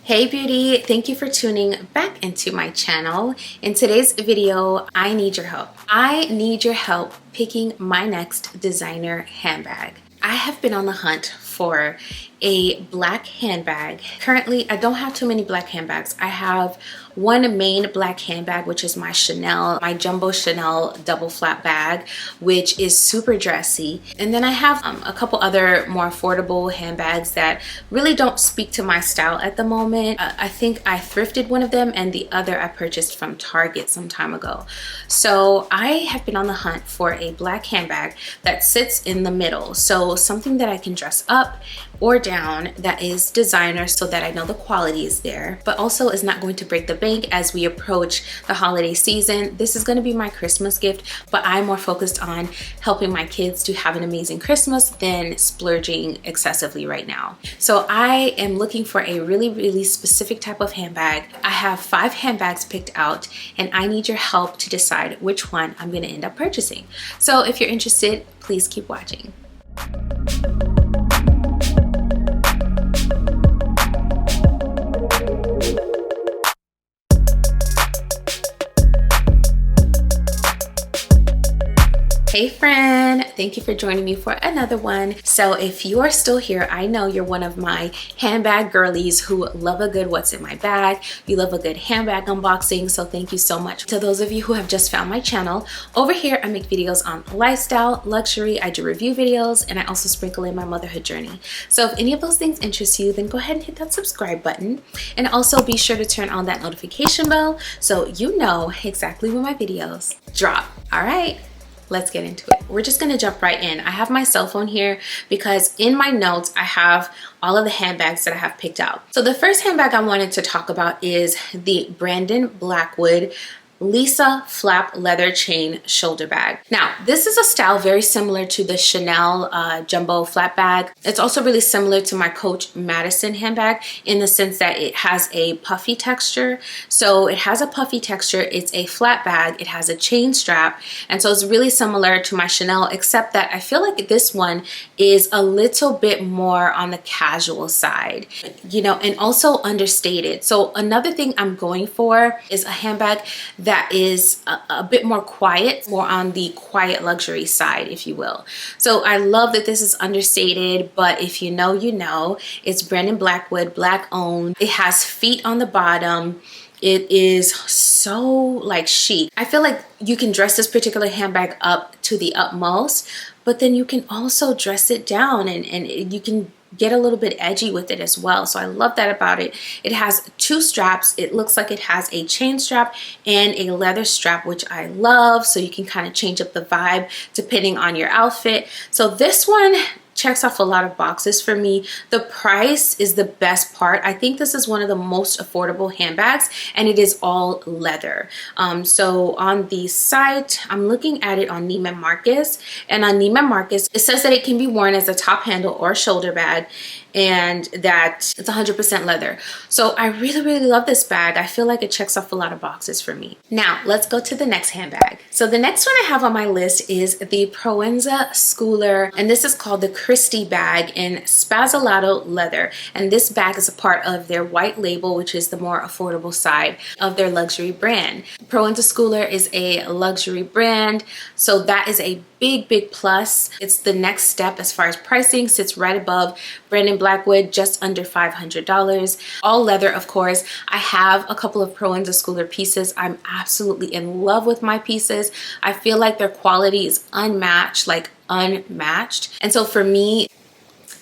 Hey beauty, thank you for tuning back into my channel. In today's video, I need your help. I need your help picking my next designer handbag. I have been on the hunt for a black handbag. Currently, I don't have too many black handbags. I have one main black handbag, which is my jumbo Chanel double flap bag, which is super dressy. And then I have a couple other more affordable handbags that really don't speak to my style at the moment. I think I thrifted one of them and the other I purchased from Target some time ago. So I have been on the hunt for a black handbag that sits in the middle. So something that I can dress up or down that is designer so that I know the quality is there, but also is not going to break the bank as we approach the holiday season. This is going to be my Christmas gift, but I'm more focused on helping my kids to have an amazing Christmas than splurging excessively right now. So I am looking for a really specific type of handbag. I have 5 handbags picked out and I need your help to decide which one I'm going to end up purchasing. So if you're interested, please keep watching. Hey friend, thank you for joining me for another one. So if you are still here, I know you're one of my handbag girlies who love a good what's in my bag. You love a good handbag unboxing, so thank you so much. To those of you who have just found my channel, over here I make videos on lifestyle, luxury, I do review videos, and I also sprinkle in my motherhood journey. So if any of those things interest you, then go ahead and hit that subscribe button. And also be sure to turn on that notification bell so you know exactly when my videos drop. All right. Let's get into it. We're just gonna jump right in. I have my cell phone here because in my notes, I have all of the handbags that I have picked out. So the first handbag I wanted to talk about is the Blackwood Lisa flap leather chain shoulder bag. Now, this is a style very similar to the Chanel jumbo flap bag. It's also really similar to my Coach Madison handbag in the sense that it has a puffy texture. So it has a puffy texture, it's a flat bag, it has a chain strap, and so it's really similar to my Chanel, except that I feel like this one is a little bit more on the casual side, you know, and also understated. So another thing I'm going for is a handbag that is a bit more quiet, more on the quiet luxury side, if you will. So I love that this is understated, but if you know, you know. It's Blackwood, black owned. It has feet on the bottom. It is so like chic. I feel like you can dress this particular handbag up to the utmost, but then you can also dress it down and you can get a little bit edgy with it as well. So I love that about it. It has 2 straps. It looks like it has a chain strap and a leather strap, which I love. So you can kind of change up the vibe depending on your outfit. So this one checks off a lot of boxes for me. The price is the best part. I think this is one of the most affordable handbags and it is all leather. So on the site, I'm looking at it on Neiman Marcus, and on Neiman Marcus, it says that it can be worn as a top handle or shoulder bag and that it's 100% leather. So I really love this bag. I feel like it checks off a lot of boxes for me. Now let's go to the next handbag. So the next one I have on my list is the Proenza Schooler, and this is called the Christie bag in Spazzolato leather. And this bag is a part of their white label, which is the more affordable side of their luxury brand. Proenza Schooler is a luxury brand, so that is a big plus. It's the next step as far as pricing, sits right above Blackwood, just under $500. All leather, of course. I have a couple of Proenza Schooler pieces. I'm absolutely in love with my pieces. I feel like their quality is unmatched, like unmatched. And so for me,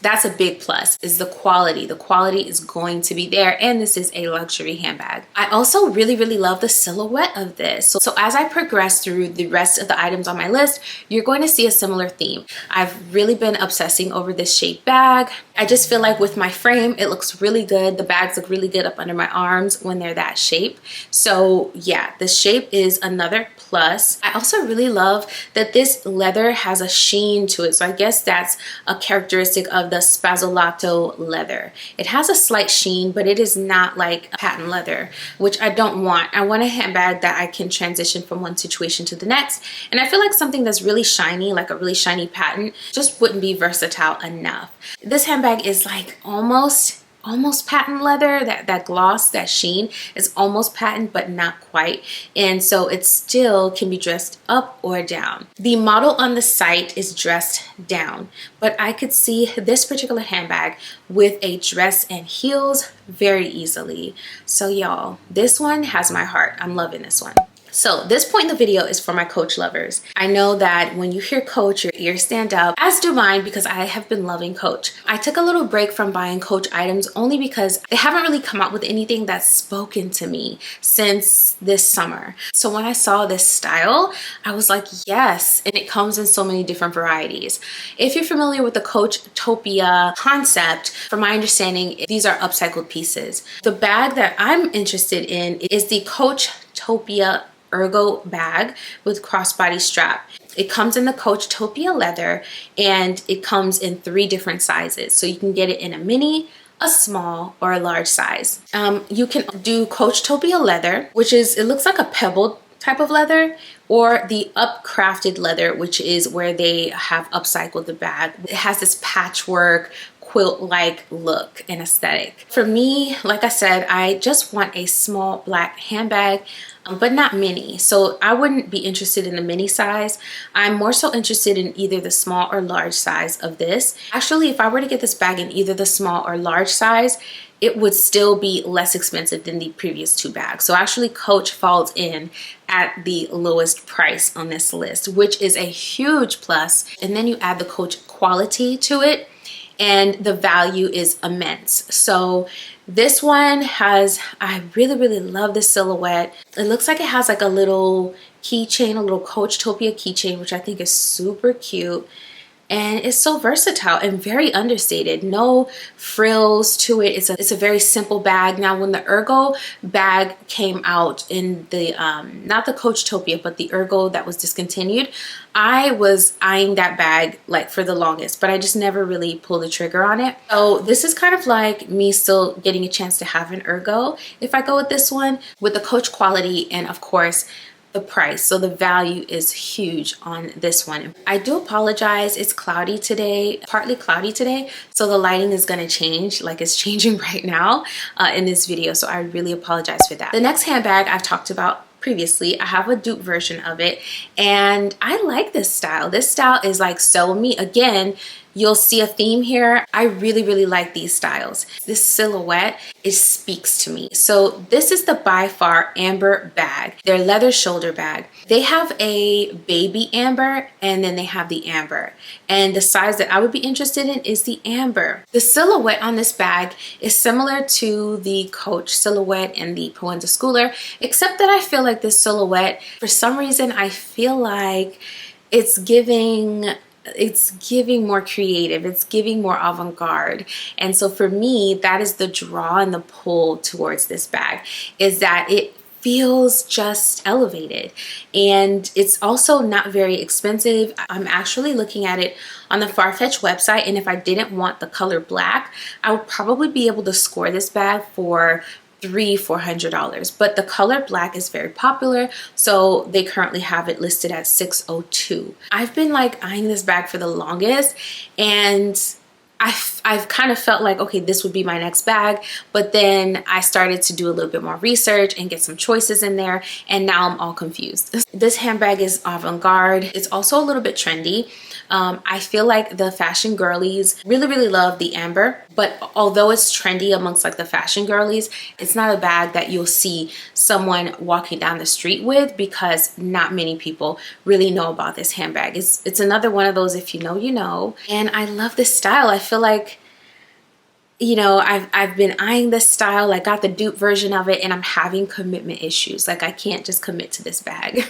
that's a big plus, is the quality. The quality is going to be there, and this is a luxury handbag. I also really love the silhouette of this. So as I progress through the rest of the items on my list, you're going to see a similar theme. I've really been obsessing over this shape bag. I just feel like with my frame, it looks really good. The bags look really good up under my arms when they're that shape. So yeah, the shape is another plus. I also really love that this leather has a sheen to it. So I guess that's a characteristic of the Spazzolato leather. It has a slight sheen, but it is not like patent leather, which I don't want. I want a handbag that I can transition from one situation to the next. And I feel like something that's really shiny, like a really shiny patent, just wouldn't be versatile enough. This handbag is like almost almost patent leather. That gloss, that sheen is almost patent, but not quite. And so it still can be dressed up or down. The model on the site is dressed down, but I could see this particular handbag with a dress and heels very easily. So y'all, this one has my heart. I'm loving this one. So this point in the video is for my Coach lovers. I know that when you hear Coach, your ears stand up, as do mine, because I have been loving Coach. I took a little break from buying Coach items only because they haven't really come out with anything that's spoken to me since this summer. So when I saw this style, I was like, yes, and it comes in so many different varieties. If you're familiar with the Coach Topia concept, from my understanding, these are upcycled pieces. The bag that I'm interested in is the Coach Topia Ergo bag with crossbody strap. It comes in the Coach Topia leather, and it comes in 3 different sizes. So you can get it in a mini, a small, or a large size. You can do Coach Topia leather, which is, it looks like a pebbled type of leather, or the upcrafted leather, which is where they have upcycled the bag. It has this patchwork quilt-like look and aesthetic. For me, like I said, I just want a small black handbag, but not mini. So I wouldn't be interested in the mini size. I'm more so interested in either the small or large size of this. Actually, if I were to get this bag in either the small or large size, it would still be less expensive than the previous 2 bags. So actually Coach falls in at the lowest price on this list, which is a huge plus. And then you add the Coach quality to it, and the value is immense. So this one has, I really love this silhouette. It looks like it has like a little keychain, a little Coach Topia keychain, which I think is super cute. And it's so versatile and very understated. No frills to it. It's a very simple bag. Now, when the Ergo bag came out in the, not the Coach Topia, but the Ergo that was discontinued, I was eyeing that bag like for the longest, but I just never really pulled the trigger on it. So this is kind of like me still getting a chance to have an Ergo if I go with this one, with the Coach quality and of course the price. So the value is huge on this one. I do apologize, it's cloudy today, partly cloudy today, so the lighting is going to change like it's changing right now in this video, so I really apologize for that. The next handbag I've talked about previously. I have a dupe version of it, and I like this style. This style is like so me. Again, you'll see a theme here. I really like these styles. This silhouette, it speaks to me. So this is the By Far Amber bag, their leather shoulder bag. They have a baby amber, and then they have the amber. And the size that I would be interested in is the amber. The silhouette on this bag is similar to the Coach silhouette and the Proenza Schooler, except that I feel like this silhouette, for some reason, I feel like it's giving more creative, it's giving more avant-garde. And so for me, that is the draw and the pull towards this bag, is that it feels just elevated, and it's also not very expensive. I'm actually looking at it on the Farfetch website, and if I didn't want the color black, I would probably be able to score this bag for $300-400, but the color black is very popular, so they currently have it listed at $602. I've been like eyeing this bag for the longest, and I've kind of felt like, okay, this would be my next bag, but then I started to do a little bit more research and get some choices in there, and now I'm all confused. This handbag is avant-garde. It's also a little bit trendy. I feel like the fashion girlies really love the amber, but although it's trendy amongst like the fashion girlies, it's not a bag that you'll see someone walking down the street with, because not many people really know about this handbag. It's another one of those, if you know, you know. And I love this style. I feel like, you know, I've been eyeing this style. I got the dupe version of it, and I'm having commitment issues. Like, I can't just commit to this bag.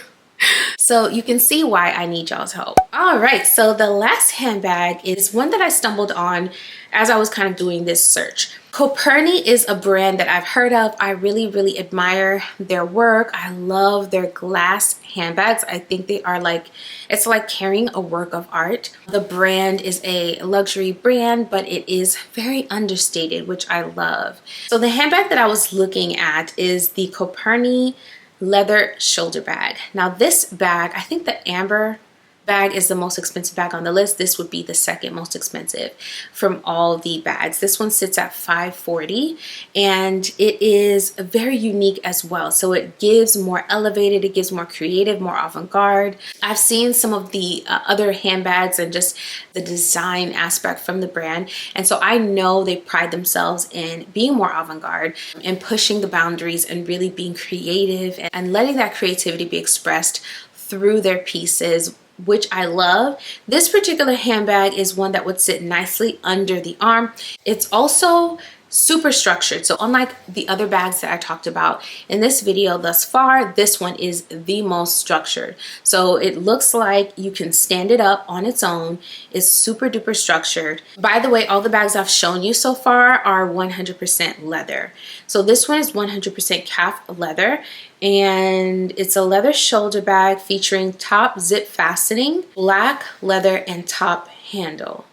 So you can see why I need y'all's help. All right, so the last handbag is one that I stumbled on as I was kind of doing this search. Ker-leen is a brand that I've heard of. I really admire their work. I love their glass handbags. I think they are like, it's like carrying a work of art. The brand is a luxury brand, but it is very understated, which I love. So the handbag that I was looking at is the Ker-leen leather shoulder bag. Now this bag, I think the amber bag is the most expensive bag on the list. This would be the second most expensive from all the bags. This one sits at $540 and it is very unique as well. So it gives more elevated, it gives more creative, more avant-garde. I've seen some of the other handbags and just the design aspect from the brand. And so I know they pride themselves in being more avant-garde and pushing the boundaries and really being creative and letting that creativity be expressed through their pieces, which I love. This particular handbag is one that would sit nicely under the arm. It's also super structured. So unlike the other bags that I talked about in this video thus far, this one is the most structured. So it looks like you can stand it up on its own. It's super duper structured. By the way, all the bags I've shown you so far are 100% leather. So this one is 100% calf leather, and it's a leather shoulder bag featuring top zip fastening, black leather, and top handle.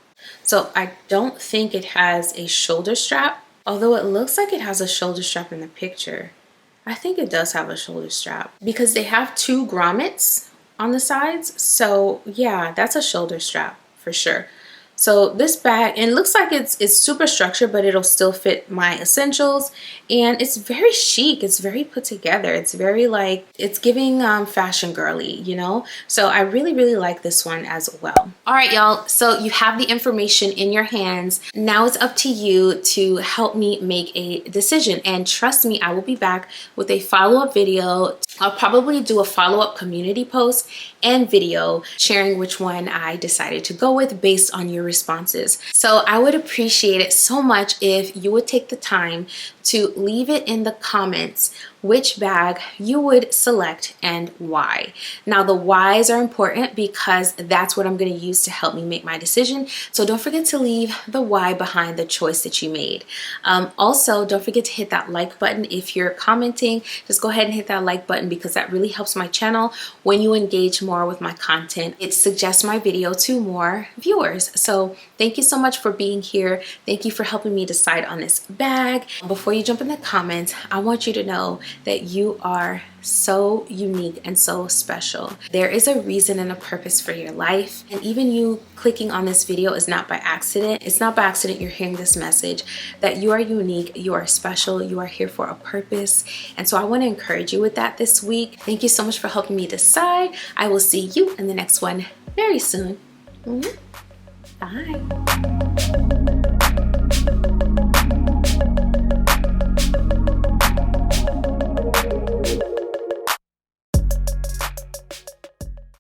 So I don't think it has a shoulder strap, although it looks like it has a shoulder strap in the picture. I think it does have a shoulder strap because they have two grommets on the sides. So yeah, that's a shoulder strap for sure. So this bag, and it looks like it's super structured, but it'll still fit my essentials. And it's very chic. It's very put together. It's very like, it's giving fashion girly, you know? So I really, really like this one as well. All right, y'all. So you have the information in your hands. Now it's up to you to help me make a decision. And trust me, I will be back with a follow-up video. I'll probably do a follow-up community post and video sharing which one I decided to go with based on your responses. So I would appreciate it so much if you would take the time to leave it in the comments which bag you would select and why. Now the whys are important because that's what I'm going to use to help me make my decision. So don't forget to leave the why behind the choice that you made. Also, don't forget to hit that like button. If you're commenting, just go ahead and hit that like button because that really helps my channel. When you engage more with my content, it suggests my video to more viewers. So thank you so much for being here. Thank you for helping me decide on this bag. Before you jump in the comments, I want you to know that you are so unique and so special. There is a reason and a purpose for your life. And even you clicking on this video is not by accident. It's not by accident you're hearing this message, that you are unique, you are special, you are here for a purpose. And so I want to encourage you with that this week. Thank you so much for helping me decide. I will see you in the next one very soon. Bye.